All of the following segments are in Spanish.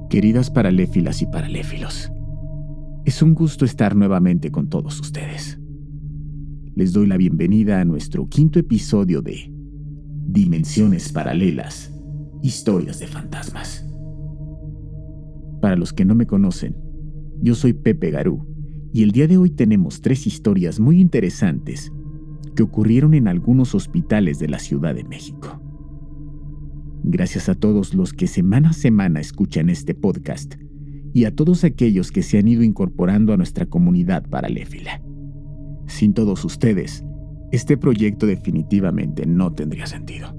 Queridas paraléfilas y paraléfilos, es un gusto estar nuevamente con todos ustedes. Les doy la bienvenida a nuestro 5º episodio de Dimensiones Paralelas, Historias de Fantasmas. Para los que no me conocen, yo soy Pepe Garú y el día de hoy tenemos 3 historias muy interesantes que ocurrieron en algunos hospitales de la Ciudad de México. Gracias a todos los que semana a semana escuchan este podcast y a todos aquellos que se han ido incorporando a nuestra comunidad paraléfila. Sin todos ustedes, este proyecto definitivamente no tendría sentido.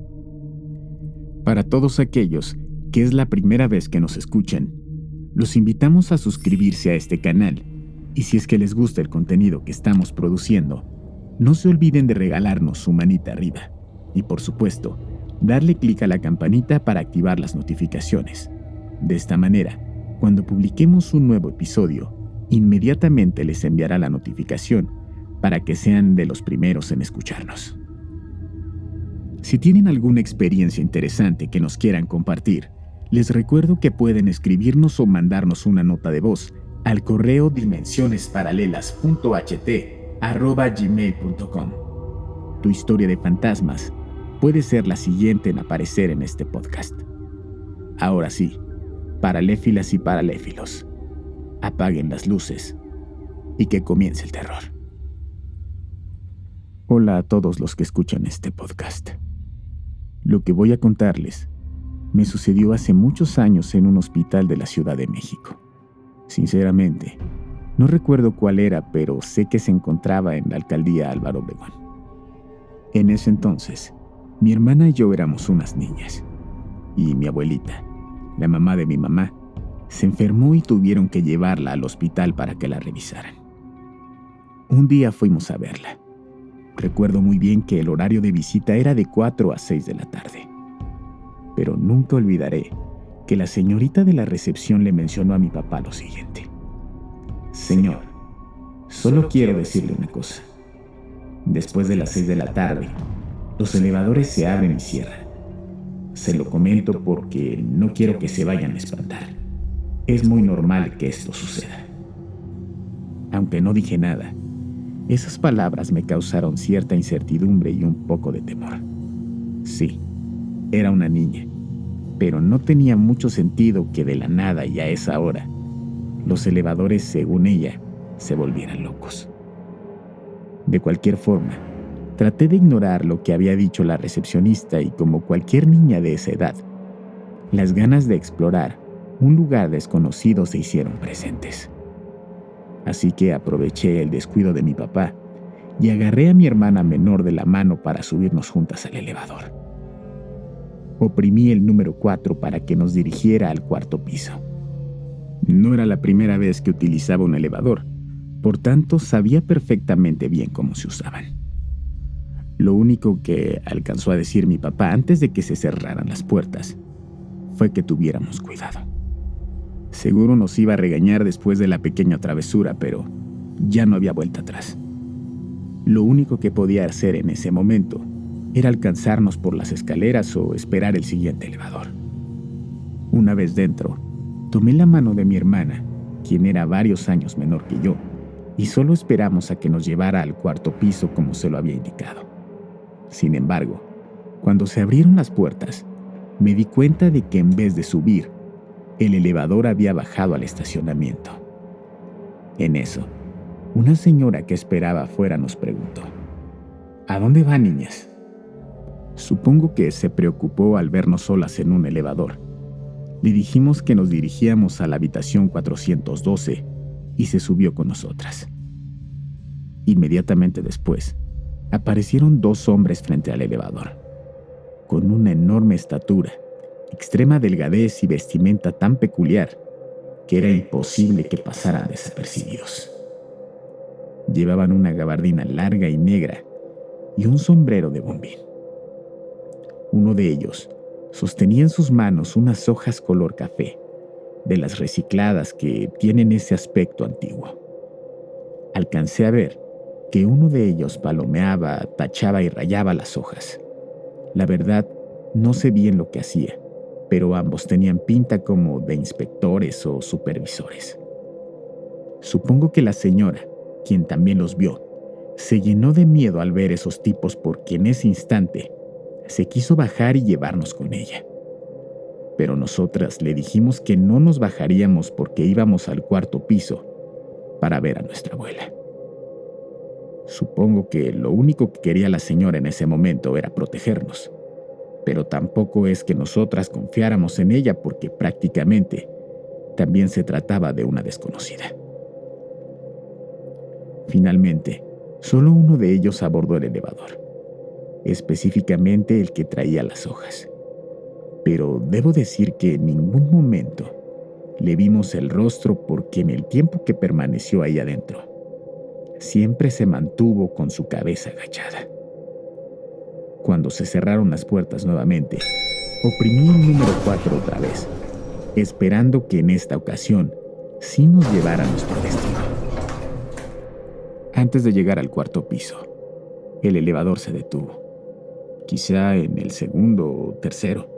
Para todos aquellos que es la primera vez que nos escuchan, los invitamos a suscribirse a este canal y si es que les gusta el contenido que estamos produciendo, no se olviden de regalarnos su manita arriba y por supuesto, darle clic a la campanita para activar las notificaciones. De esta manera, cuando publiquemos un nuevo episodio, inmediatamente les enviará la notificación para que sean de los primeros en escucharnos. Si tienen alguna experiencia interesante que nos quieran compartir, les recuerdo que pueden escribirnos o mandarnos una nota de voz al correo dimensionesparalelas.ht@gmail.com. Tu historia de fantasmas puede ser la siguiente en aparecer en este podcast. Ahora sí, paraléfilas y paraléfilos, apaguen las luces y que comience el terror. Hola a todos los que escuchan este podcast. Lo que voy a contarles me sucedió hace muchos años en un hospital de la Ciudad de México. Sinceramente, no recuerdo cuál era, pero sé que se encontraba en la alcaldía Álvaro Obregón. En ese entonces, mi hermana y yo éramos unas niñas, y mi abuelita, la mamá de mi mamá, se enfermó y tuvieron que llevarla al hospital para que la revisaran. Un día fuimos a verla. Recuerdo muy bien que el horario de visita era de 4 a 6 de la tarde. Pero nunca olvidaré que la señorita de la recepción le mencionó a mi papá lo siguiente: Señor, solo quiero decirle una cosa. Después de las 6 de la tarde, los elevadores se abren y cierran. Se lo comento porque no quiero que se vayan a espantar. Es muy normal que esto suceda. Aunque no dije nada, esas palabras me causaron cierta incertidumbre y un poco de temor. Sí, era una niña, pero no tenía mucho sentido que de la nada y a esa hora, los elevadores, según ella, se volvieran locos. De cualquier forma, traté de ignorar lo que había dicho la recepcionista y como cualquier niña de esa edad, las ganas de explorar un lugar desconocido se hicieron presentes. Así que aproveché el descuido de mi papá y agarré a mi hermana menor de la mano para subirnos juntas al elevador. Oprimí el número 4 para que nos dirigiera al 4º piso. No era la primera vez que utilizaba un elevador, por tanto sabía perfectamente bien cómo se usaban. Lo único que alcanzó a decir mi papá antes de que se cerraran las puertas fue que tuviéramos cuidado. Seguro nos iba a regañar después de la pequeña travesura, pero ya no había vuelta atrás. Lo único que podía hacer en ese momento era alcanzarnos por las escaleras o esperar el siguiente elevador. Una vez dentro, tomé la mano de mi hermana, quien era varios años menor que yo, y solo esperamos a que nos llevara al 4º piso como se lo había indicado. Sin embargo, cuando se abrieron las puertas, me di cuenta de que en vez de subir, el elevador había bajado al estacionamiento. En eso, una señora que esperaba afuera nos preguntó: ¿A dónde van, niñas? Supongo que se preocupó al vernos solas en un elevador. Le dijimos que nos dirigíamos a la habitación 412 y se subió con nosotras. Inmediatamente después, aparecieron 2 hombres frente al elevador, con una enorme estatura, extrema delgadez y vestimenta tan peculiar que era imposible que pasaran desapercibidos. Llevaban una gabardina larga y negra y un sombrero de bombín. Uno de ellos sostenía en sus manos unas hojas color café, de las recicladas que tienen ese aspecto antiguo. Alcancé a ver que uno de ellos palomeaba, tachaba y rayaba las hojas. La verdad, no sé bien lo que hacía, pero ambos tenían pinta como de inspectores o supervisores. Supongo que la señora, quien también los vio, se llenó de miedo al ver esos tipos porque en ese instante se quiso bajar y llevarnos con ella. Pero nosotras le dijimos que no nos bajaríamos porque íbamos al cuarto piso para ver a nuestra abuela. Supongo que lo único que quería la señora en ese momento era protegernos, pero tampoco es que nosotras confiáramos en ella porque prácticamente también se trataba de una desconocida. Finalmente, solo uno de ellos abordó el elevador, específicamente el que traía las hojas. Pero debo decir que en ningún momento le vimos el rostro porque en el tiempo que permaneció ahí adentro, siempre se mantuvo con su cabeza agachada. Cuando se cerraron las puertas nuevamente, oprimí el número 4 otra vez, esperando que en esta ocasión sí nos llevara a nuestro destino. Antes de llegar al cuarto piso, el elevador se detuvo, quizá en el segundo o tercero.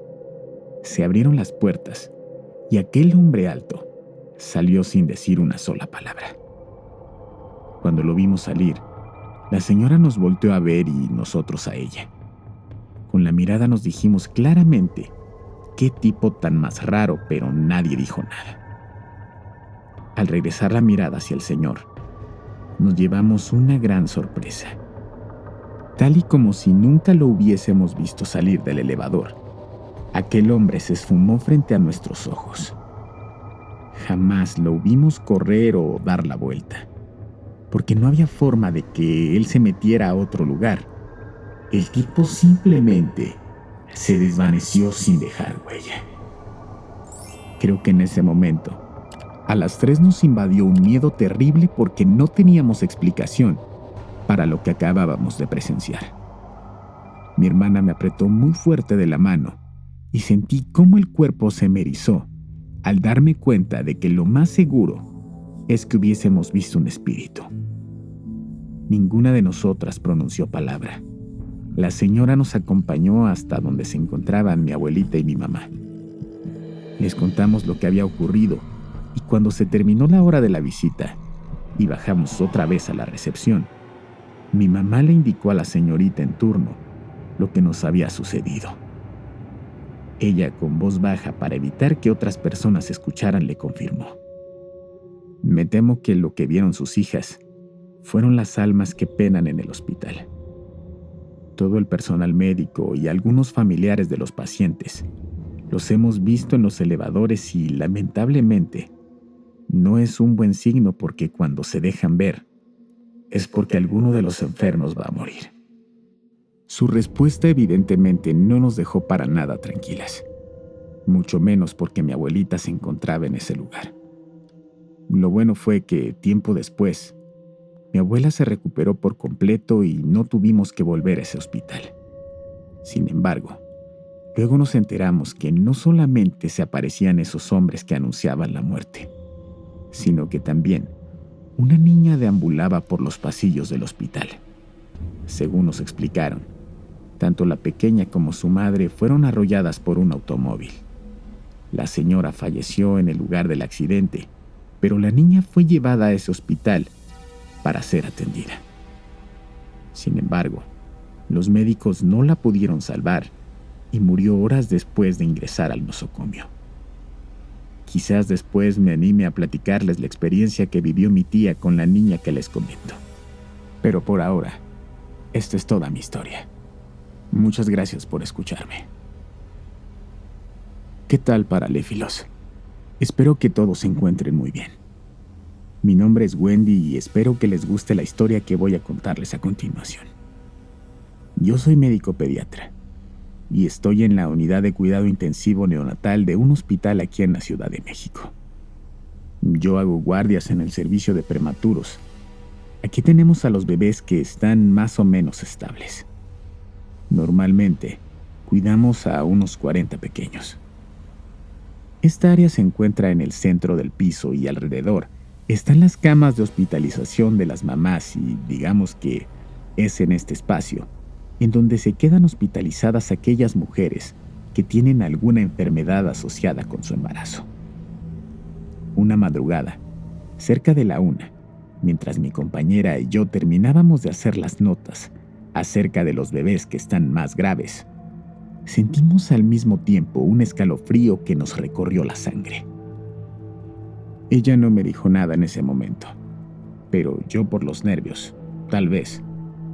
Se abrieron las puertas y aquel hombre alto salió sin decir una sola palabra. Cuando lo vimos salir, la señora nos volteó a ver y nosotros a ella. Con la mirada nos dijimos claramente qué tipo tan más raro, pero nadie dijo nada. Al regresar la mirada hacia el señor, nos llevamos una gran sorpresa. Tal y como si nunca lo hubiésemos visto salir del elevador, aquel hombre se esfumó frente a nuestros ojos. Jamás lo vimos correr o dar la vuelta, porque no había forma de que él se metiera a otro lugar. El tipo simplemente se desvaneció sin dejar huella. Creo que en ese momento, a las 3 nos invadió un miedo terrible porque no teníamos explicación para lo que acabábamos de presenciar. Mi hermana me apretó muy fuerte de la mano y sentí cómo el cuerpo se me erizó al darme cuenta de que lo más seguro es que hubiésemos visto un espíritu. Ninguna de nosotras pronunció palabra. La señora nos acompañó hasta donde se encontraban mi abuelita y mi mamá. Les contamos lo que había ocurrido y cuando se terminó la hora de la visita y bajamos otra vez a la recepción, mi mamá le indicó a la señorita en turno lo que nos había sucedido. Ella, con voz baja para evitar que otras personas escucharan, le confirmó: me temo que lo que vieron sus hijas fueron las almas que penan en el hospital. Todo el personal médico y algunos familiares de los pacientes los hemos visto en los elevadores y, lamentablemente, no es un buen signo porque cuando se dejan ver es porque alguno de los enfermos va a morir. Su respuesta evidentemente no nos dejó para nada tranquilas, mucho menos porque mi abuelita se encontraba en ese lugar. Lo bueno fue que, tiempo después, mi abuela se recuperó por completo y no tuvimos que volver a ese hospital. Sin embargo, luego nos enteramos que no solamente se aparecían esos hombres que anunciaban la muerte, sino que también una niña deambulaba por los pasillos del hospital. Según nos explicaron, tanto la pequeña como su madre fueron arrolladas por un automóvil. La señora falleció en el lugar del accidente, pero la niña fue llevada a ese hospital para ser atendida. Sin embargo, los médicos no la pudieron salvar y murió horas después de ingresar al nosocomio. Quizás después me anime a platicarles la experiencia que vivió mi tía con la niña que les comento. Pero por ahora, esta es toda mi historia. Muchas gracias por escucharme. ¿Qué tal, paraléfilos? Espero que todos se encuentren muy bien. Mi nombre es Wendy y espero que les guste la historia que voy a contarles a continuación. Yo soy médico pediatra y estoy en la unidad de cuidado intensivo neonatal de un hospital aquí en la Ciudad de México. Yo hago guardias en el servicio de prematuros. Aquí tenemos a los bebés que están más o menos estables. Normalmente, cuidamos a unos 40 pequeños. Esta área se encuentra en el centro del piso y alrededor están las camas de hospitalización de las mamás y digamos que es en este espacio en donde se quedan hospitalizadas aquellas mujeres que tienen alguna enfermedad asociada con su embarazo. Una madrugada, cerca de la 1, mientras mi compañera y yo terminábamos de hacer las notas acerca de los bebés que están más graves, sentimos al mismo tiempo un escalofrío que nos recorrió la sangre. Ella no me dijo nada en ese momento, pero yo por los nervios, tal vez,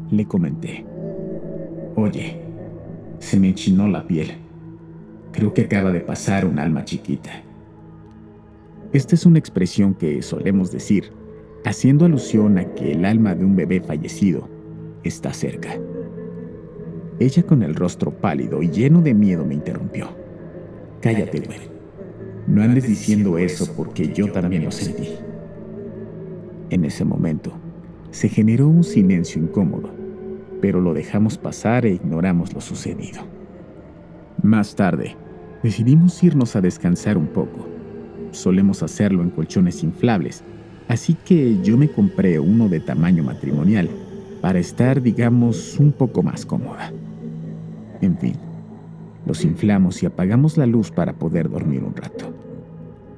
le comenté: «Oye, se me enchinó la piel. Creo que acaba de pasar un alma chiquita». Esta es una expresión que solemos decir, haciendo alusión a que el alma de un bebé fallecido está cerca. Ella, con el rostro pálido y lleno de miedo, me interrumpió: «Cállate, Gwen. No andes diciendo eso porque yo también lo sentí». En ese momento, se generó un silencio incómodo, pero lo dejamos pasar e ignoramos lo sucedido. Más tarde, decidimos irnos a descansar un poco. Solemos hacerlo en colchones inflables, así que yo me compré uno de tamaño matrimonial para estar, digamos, un poco más cómoda. En fin, los inflamos y apagamos la luz para poder dormir un rato.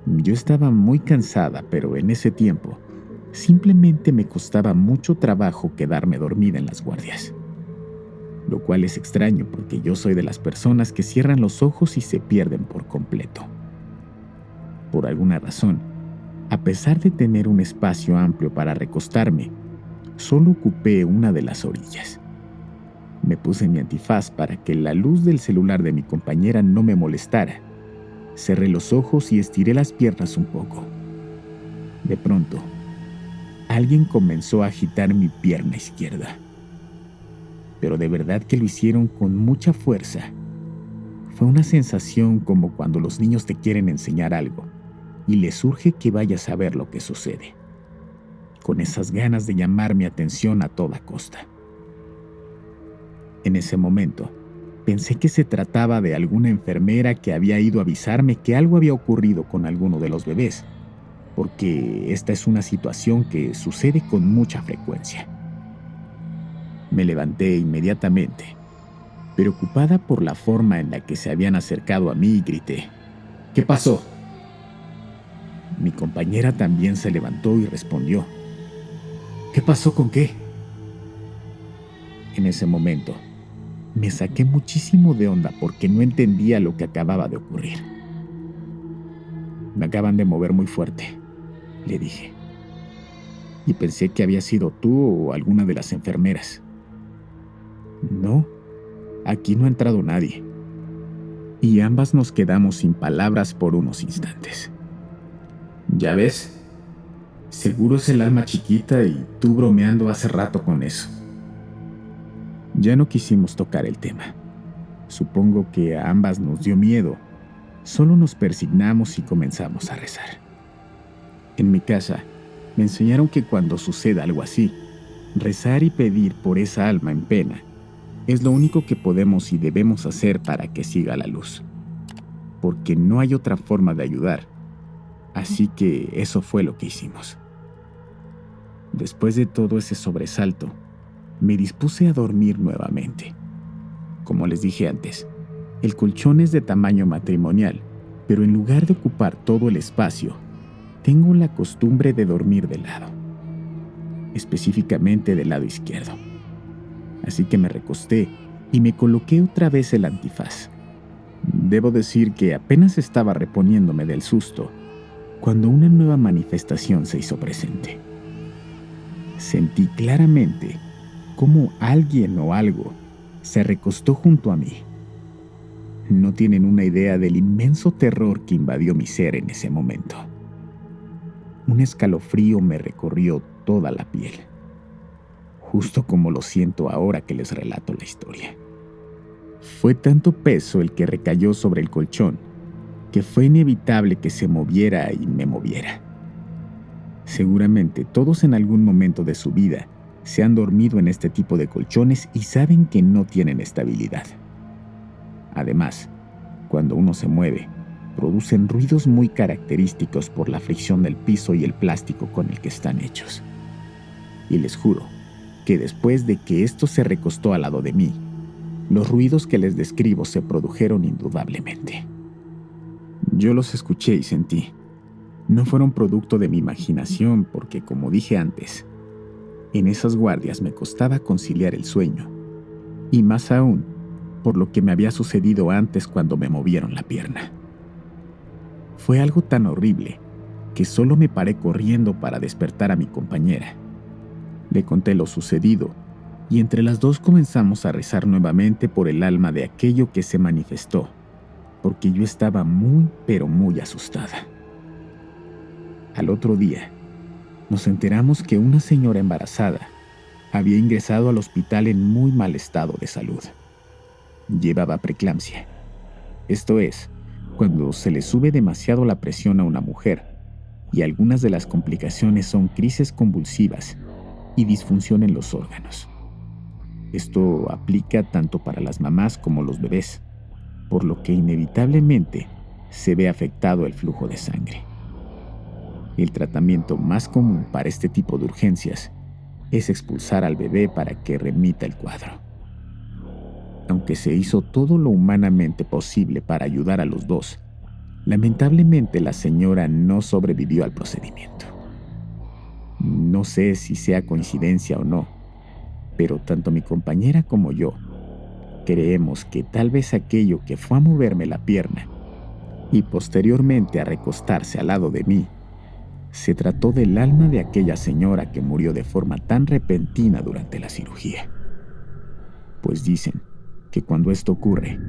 Yo estaba muy cansada, pero en ese tiempo simplemente me costaba mucho trabajo quedarme dormida en las guardias. Lo cual es extraño porque yo soy de las personas que cierran los ojos y se pierden por completo. Por alguna razón, a pesar de tener un espacio amplio para recostarme, solo ocupé una de las orillas. Me puse mi antifaz para que la luz del celular de mi compañera no me molestara. Cerré los ojos y estiré las piernas un poco. De pronto, alguien comenzó a agitar mi pierna izquierda. Pero de verdad que lo hicieron con mucha fuerza. Fue una sensación como cuando los niños te quieren enseñar algo y les urge que vayas a ver lo que sucede, con esas ganas de llamar mi atención a toda costa. En ese momento, pensé que se trataba de alguna enfermera que había ido a avisarme que algo había ocurrido con alguno de los bebés, porque esta es una situación que sucede con mucha frecuencia. Me levanté inmediatamente, preocupada por la forma en la que se habían acercado a mí, y grité: «¿Qué pasó?». Mi compañera también se levantó y respondió: «¿Qué pasó con qué?». En ese momento, me saqué muchísimo de onda porque no entendía lo que acababa de ocurrir. «Me acaban de mover muy fuerte», le dije, «y pensé que había sido tú o alguna de las enfermeras». «No, aquí no ha entrado nadie». Y ambas nos quedamos sin palabras por unos instantes. «¿Ya ves? Seguro es el alma chiquita y tú bromeando hace rato con eso». Ya no quisimos tocar el tema. Supongo que a ambas nos dio miedo. Solo nos persignamos y comenzamos a rezar. En mi casa, me enseñaron que cuando suceda algo así, rezar y pedir por esa alma en pena es lo único que podemos y debemos hacer para que siga la luz. Porque no hay otra forma de ayudar. Así que eso fue lo que hicimos. Después de todo ese sobresalto, me dispuse a dormir nuevamente. Como les dije antes, el colchón es de tamaño matrimonial, pero en lugar de ocupar todo el espacio, tengo la costumbre de dormir de lado, específicamente del lado izquierdo. Así que me recosté y me coloqué otra vez el antifaz. Debo decir que apenas estaba reponiéndome del susto cuando una nueva manifestación se hizo presente. Sentí claramente cómo alguien o algo se recostó junto a mí. No tienen una idea del inmenso terror que invadió mi ser en ese momento. Un escalofrío me recorrió toda la piel, justo como lo siento ahora que les relato la historia. Fue tanto peso el que recayó sobre el colchón que fue inevitable que se moviera y me moviera. Seguramente todos en algún momento de su vida se han dormido en este tipo de colchones y saben que no tienen estabilidad. Además, cuando uno se mueve, producen ruidos muy característicos por la fricción del piso y el plástico con el que están hechos. Y les juro que después de que esto se recostó al lado de mí, Los ruidos que les describo se produjeron indudablemente. Yo los escuché y sentí. No fueron producto de mi imaginación porque, como dije antes, en esas guardias me costaba conciliar el sueño, y más aún por lo que me había sucedido antes cuando me movieron la pierna. Fue algo tan horrible que solo me paré corriendo para despertar a mi compañera. Le conté lo sucedido y entre las dos comenzamos a rezar nuevamente por el alma de aquello que se manifestó, porque yo estaba muy, pero muy asustada. Al otro día, nos enteramos que una señora embarazada había ingresado al hospital en muy mal estado de salud. Llevaba preeclampsia. Esto es, cuando se le sube demasiado la presión a una mujer, y algunas de las complicaciones son crisis convulsivas y disfunción en los órganos. Esto aplica tanto para las mamás como los bebés, por lo que inevitablemente se ve afectado el flujo de sangre. El tratamiento más común para este tipo de urgencias es expulsar al bebé para que remita el cuadro. Aunque se hizo todo lo humanamente posible para ayudar a los dos, lamentablemente la señora no sobrevivió al procedimiento. No sé si sea coincidencia o no, pero tanto mi compañera como yo creemos que tal vez aquello que fue a moverme la pierna y posteriormente a recostarse al lado de mí se trató del alma de aquella señora que murió de forma tan repentina durante la cirugía. Pues dicen que cuando esto ocurre,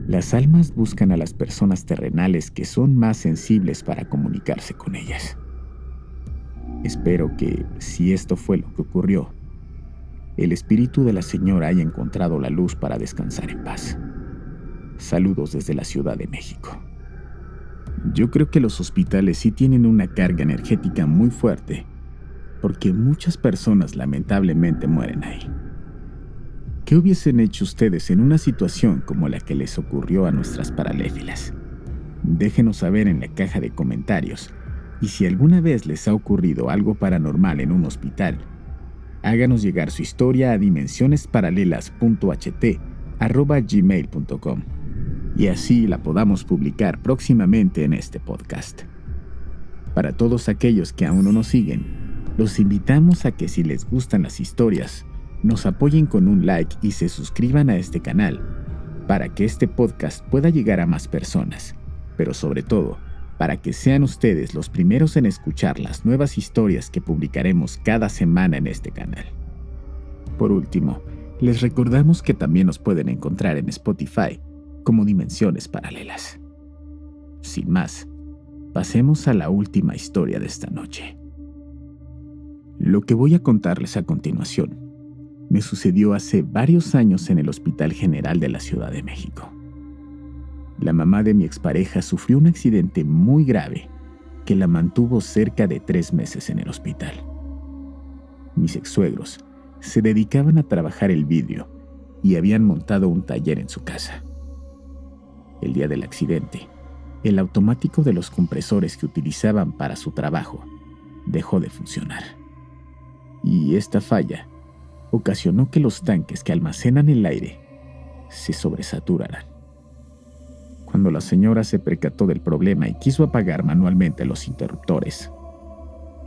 las almas buscan a las personas terrenales que son más sensibles para comunicarse con ellas. Espero que, si esto fue lo que ocurrió, el espíritu de la señora haya encontrado la luz para descansar en paz. Saludos desde la Ciudad de México. Yo creo que los hospitales sí tienen una carga energética muy fuerte, porque muchas personas lamentablemente mueren ahí. ¿Qué hubiesen hecho ustedes en una situación como la que les ocurrió a nuestras paraléfilas? Déjenos saber en la caja de comentarios, y si alguna vez les ha ocurrido algo paranormal en un hospital, háganos llegar su historia a dimensionesparalela.ht@gmail.com y así la podamos publicar próximamente en este podcast. Para todos aquellos que aún no nos siguen, los invitamos a que si les gustan las historias, nos apoyen con un like y se suscriban a este canal para que este podcast pueda llegar a más personas, pero sobre todo, para que sean ustedes los primeros en escuchar las nuevas historias que publicaremos cada semana en este canal. Por último, les recordamos que también nos pueden encontrar en Spotify como Dimensiones Paralelas. Sin más, pasemos a la última historia de esta noche. Lo que voy a contarles a continuación me sucedió hace varios años en el Hospital General de la Ciudad de México. La mamá de mi expareja sufrió un accidente muy grave que la mantuvo cerca de 3 meses en el hospital. Mis ex-suegros se dedicaban a trabajar el vidrio y habían montado un taller en su casa. El día del accidente, el automático de los compresores que utilizaban para su trabajo dejó de funcionar. Y esta falla ocasionó que los tanques que almacenan el aire se sobresaturaran. Cuando la señora se percató del problema y quiso apagar manualmente los interruptores,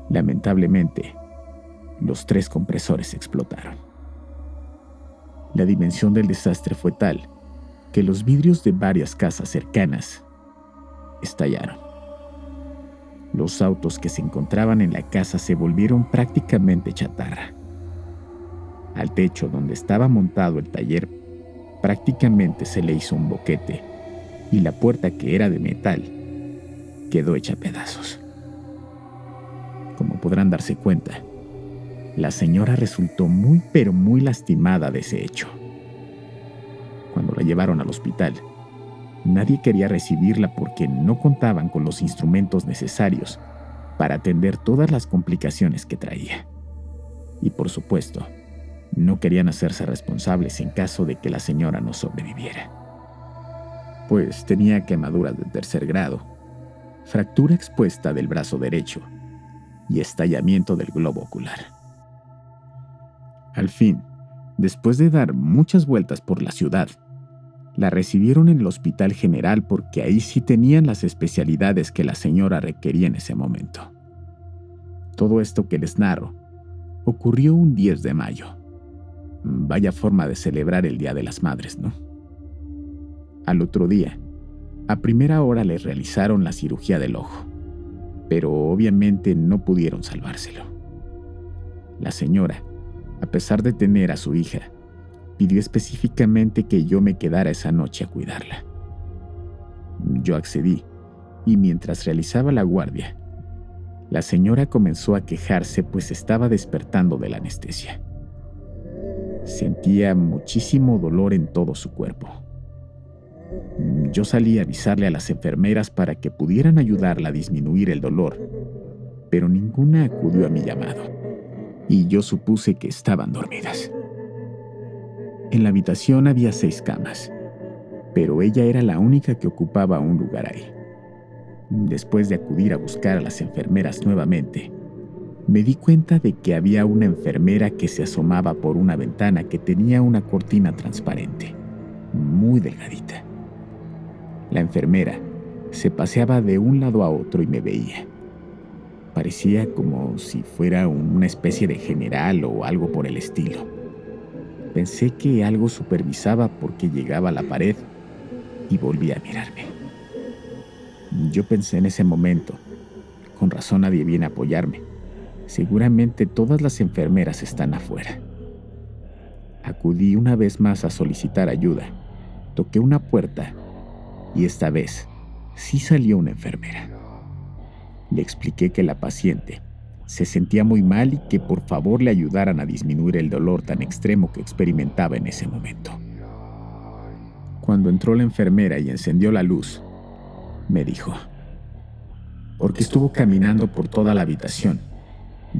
lamentablemente, los 3 compresores explotaron. La dimensión del desastre fue tal que los vidrios de varias casas cercanas estallaron. Los autos que se encontraban en la casa se volvieron prácticamente chatarra. Al techo donde estaba montado el taller prácticamente se le hizo un boquete y la puerta, que era de metal, quedó hecha pedazos. Como podrán darse cuenta, la señora resultó muy pero muy lastimada de ese hecho. Cuando la llevaron al hospital, nadie quería recibirla porque no contaban con los instrumentos necesarios para atender todas las complicaciones que traía. Y por supuesto, no querían hacerse responsables en caso de que la señora no sobreviviera. Pues tenía quemaduras de 3er grado, fractura expuesta del brazo derecho y estallamiento del globo ocular. Al fin, después de dar muchas vueltas por la ciudad, La recibieron en el Hospital General porque ahí sí tenían las especialidades que la señora requería en ese momento. Todo esto que les narro ocurrió un 10 de mayo. Vaya forma de celebrar el Día de las Madres, ¿no? Al otro día, a primera hora les realizaron la cirugía del ojo, pero obviamente no pudieron salvárselo. La señora, a pesar de tener a su hija, pidió específicamente que yo me quedara esa noche a cuidarla. Yo accedí, y mientras realizaba la guardia, la señora comenzó a quejarse pues estaba despertando de la anestesia. Sentía muchísimo dolor en todo su cuerpo. Yo salí a avisarle a las enfermeras para que pudieran ayudarla a disminuir el dolor, pero ninguna acudió a mi llamado, y yo supuse que estaban dormidas. En la habitación había 6 camas, pero ella era la única que ocupaba un lugar ahí. Después de acudir a buscar a las enfermeras nuevamente, me di cuenta de que había una enfermera que se asomaba por una ventana que tenía una cortina transparente, muy delgadita. La enfermera se paseaba de un lado a otro y me veía. Parecía como si fuera una especie de general o algo por el estilo. Pensé que algo supervisaba porque llegaba a la pared y volvía a mirarme. Yo pensé en ese momento, con razón nadie viene a apoyarme. Seguramente todas las enfermeras están afuera. Acudí una vez más a solicitar ayuda. Toqué una puerta y esta vez sí salió una enfermera. Le expliqué que la paciente se sentía muy mal y que por favor le ayudaran a disminuir el dolor tan extremo que experimentaba en ese momento. Cuando entró la enfermera y encendió la luz, me dijo: porque estuvo caminando por toda la habitación.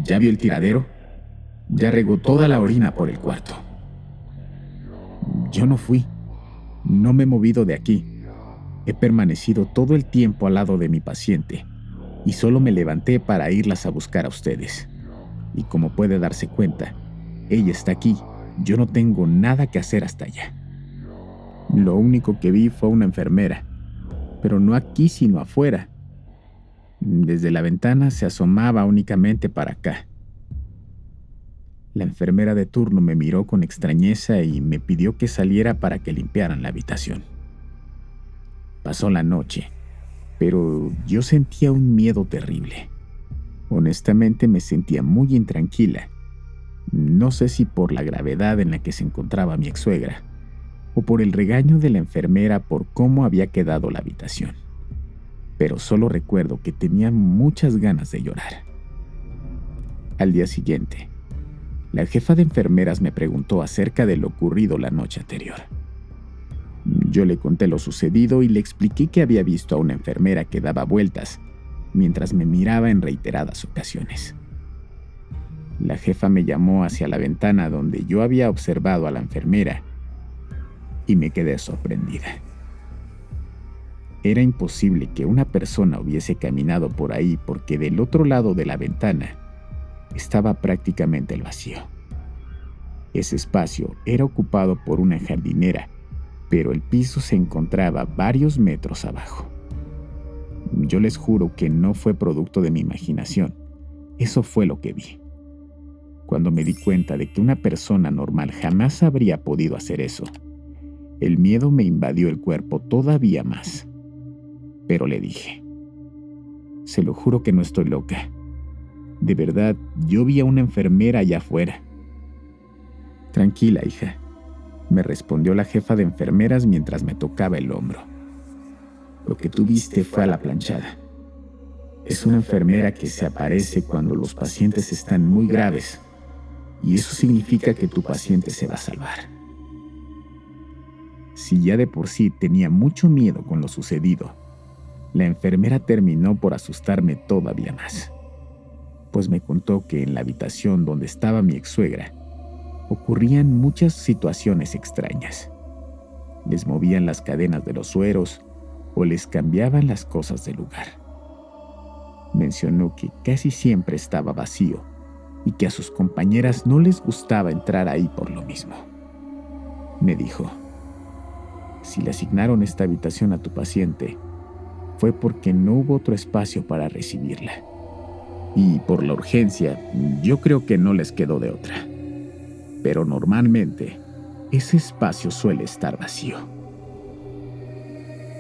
¿Ya vio el tiradero? Ya regó toda la orina por el cuarto. Yo no fui. No me he movido de aquí. He permanecido todo el tiempo al lado de mi paciente y solo me levanté para irlas a buscar a ustedes. Y como puede darse cuenta, ella está aquí. Yo no tengo nada que hacer hasta allá. Lo único que vi fue una enfermera, pero no aquí sino afuera. Desde la ventana se asomaba únicamente para acá. La enfermera de turno me miró con extrañeza y me pidió que saliera para que limpiaran la habitación. Pasó la noche, pero yo sentía un miedo terrible. Honestamente me sentía muy intranquila. No sé si por la gravedad en la que se encontraba mi exsuegra o por el regaño de la enfermera por cómo había quedado la habitación. Pero solo recuerdo que tenía muchas ganas de llorar. Al día siguiente, la jefa de enfermeras me preguntó acerca de lo ocurrido la noche anterior. Yo le conté lo sucedido y le expliqué que había visto a una enfermera que daba vueltas mientras me miraba en reiteradas ocasiones. La jefa me llamó hacia la ventana donde yo había observado a la enfermera y me quedé sorprendida. Era imposible que una persona hubiese caminado por ahí porque del otro lado de la ventana estaba prácticamente el vacío. Ese espacio era ocupado por una jardinera, pero el piso se encontraba varios metros abajo. Yo les juro que no fue producto de mi imaginación. Eso fue lo que vi. Cuando me di cuenta de que una persona normal jamás habría podido hacer eso, el miedo me invadió el cuerpo todavía más. Pero le dije: se lo juro que no estoy loca. De verdad, yo vi a una enfermera allá afuera. Tranquila, hija, me respondió la jefa de enfermeras mientras me tocaba el hombro. Lo que tú viste fue a la planchada. Es una enfermera que se aparece cuando los pacientes están muy graves, y eso significa que tu paciente se va a salvar. Si ya de por sí tenía mucho miedo con lo sucedido, la enfermera terminó por asustarme todavía más, pues me contó que en la habitación donde estaba mi exsuegra ocurrían muchas situaciones extrañas. Les movían las cadenas de los sueros o les cambiaban las cosas de lugar. Mencionó que casi siempre estaba vacío y que a sus compañeras no les gustaba entrar ahí por lo mismo. Me dijo: Si le asignaron esta habitación a tu paciente, fue porque no hubo otro espacio para recibirla. Y por la urgencia, yo creo que no les quedó de otra. Pero normalmente, ese espacio suele estar vacío.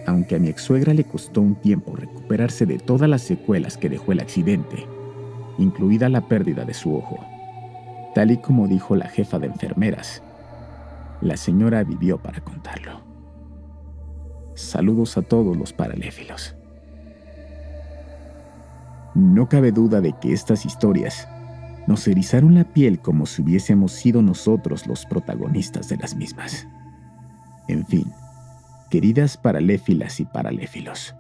Aunque a mi ex-suegra le costó un tiempo recuperarse de todas las secuelas que dejó el accidente, incluida la pérdida de su ojo, tal y como dijo la jefa de enfermeras, la señora vivió para contarlo. Saludos a todos los paraléfilos. No cabe duda de que estas historias nos erizaron la piel como si hubiésemos sido nosotros los protagonistas de las mismas. En fin, queridas paraléfilas y paraléfilos,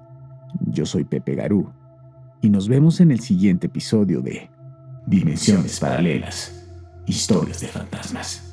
yo soy Pepe Garú y nos vemos en el siguiente episodio de Dimensiones Paralelas, Historias de Fantasmas.